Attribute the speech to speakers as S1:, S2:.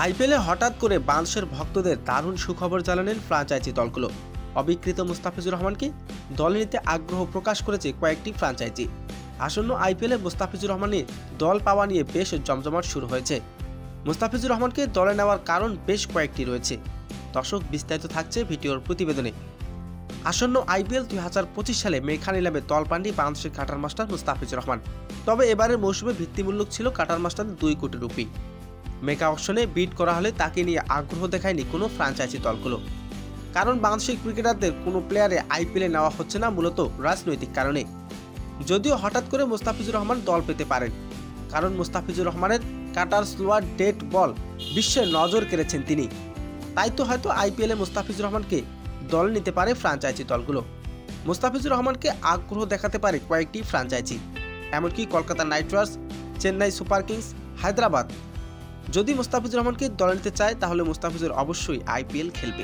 S1: আইপিএলে হঠাৎ করে বাংলাদেশের ভক্তদের দারুণ সুখবর জানালেন ফ্রাঞ্চাইজি দলগুলো। অবিকৃত মুস্তাফিজুর রহমানকে দলে নিতে আগ্রহ প্রকাশ করেছে কয়েকটি ফ্রাঞ্চাইজি। আসন্ন আইপিএলে মুস্তাফিজুর রহমানের দল পাওয়া নিয়ে বেশ জমজমাট শুরু হয়েছে। মুস্তাফিজুর রহমানকে দলে নেওয়ার কারণ বেশ কয়েকটি রয়েছে। দর্শক, বিস্তারিত থাকছে ভিডিওর প্রতিবেদনে। আসন্ন আইপিএল 2025 সালে মেঘা নিলামে তলপান্ডি বাংলাদেশের কাটার মাস্টার মুস্তাফিজুর রহমান। তবে এবারের মৌসুমে ভিত্তিমূল্য ছিল কাটার মাস্টারের 2 কোটি রুপি। মেগা অকশনে বিড করা হলে তাকে নিয়ে আগ্রহ দেখায়নি কোনো ফ্রাঞ্চাইজি দলগুলো। কারণ বাংলাদেশের ক্রিকেটারদের কোনো প্লেয়ারে আইপিএলে নেওয়া হচ্ছে না, মূলত রাজনৈতিক কারণে। যদিও হঠাৎ করে মুস্তাফিজুর রহমান দল পেতে পারেন, কারণ মুস্তাফিজুর রহমানের কাটার স্লোয়ার ডেড বল বিশ্বের নজর কেড়েছেন তিনি। তাই তো হয়তো আইপিএলে মুস্তাফিজুর রহমানকে দল নিতে পারে ফ্রাঞ্চাইজি দলগুলো। মুস্তাফিজুর রহমানকে আগ্রহ দেখাতে পারে কয়েকটি ফ্রাঞ্চাইজি, এমনকি Kolkata knight riders, Chennai super kings, Hyderabad. যদি মুস্তাফিজুর রহমানকে দলে নিতে চায় তাহলে মুস্তাফিজুর অবশ্যই আইপিএল খেলবে।